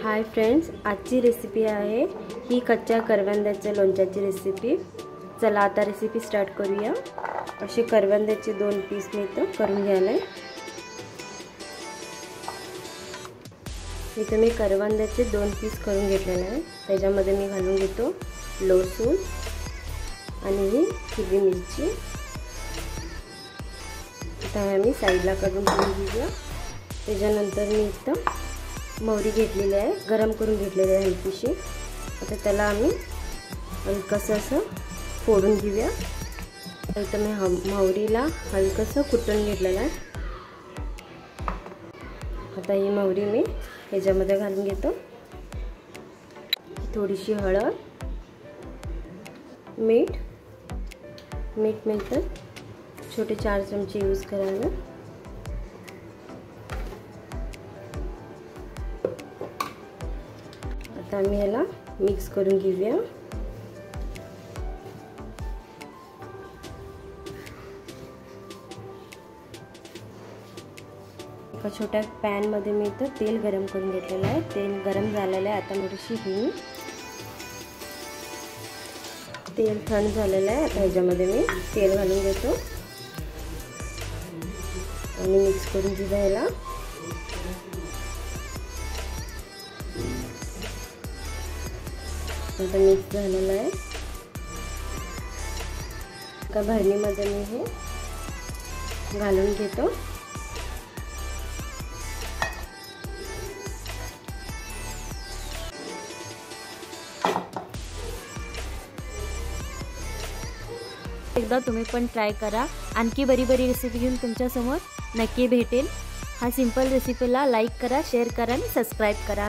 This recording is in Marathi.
हाय फ्रेंड्स, आजची रेसिपी आहे ही कच्च्या करवंदाच्या लोणच्याची रेसिपी। चला आता रेसिपी स्टार्ट करूया। असे करवंदाचे 2 पीस मी इथं करून घ्यायला। इथे मी करवंदाचे 2 पीस करून घेतलेले आहे। त्याच्यामध्ये मी घालून घेतो लसूण आणि ही हिरवी मिरची। आता मी साईडला काढून घेऊया। त्याच्यानंतर मी इथं मोहरी घेतलेली आहे, गरम करून घेतलेली आहे हलकीशी। आता त्याला आम्ही हलकसं असं फोडून घेऊया। इथं मी मोहरीला हलकसं कुटून घेतलेलं आहे। आता ही मोहरी मी ह्याच्यामध्ये घालून घेतो। थोडीशी हळद, मीठ मी तर छोटे 4 चमचे यूज करायला। आता आम्ही याला मिक्स करून घेऊया। एका छोट्या पॅन मध्ये मी इथं तेल गरम करून घेतलेलं आहे। तेल गरम झालेलं आहे। आता थोडीशी हिंग, तेल थंड झालेलं आहे। आता ह्याच्यामध्ये मी तेल घालून घेतो आणि मिक्स करून घेऊया याला। आता मिक्स झालेलं आहे। एका भरणीमध्ये मी हे घालून घेतो। एकदा तुम्ही पण ट्राय करा। आणखी बरी रेसिपी घेऊन तुमच्या समोर नक्की भेटेल। हा सिंपल रेसिपीला लाईक करा, शेअर करा आणि सबस्क्राइब करा।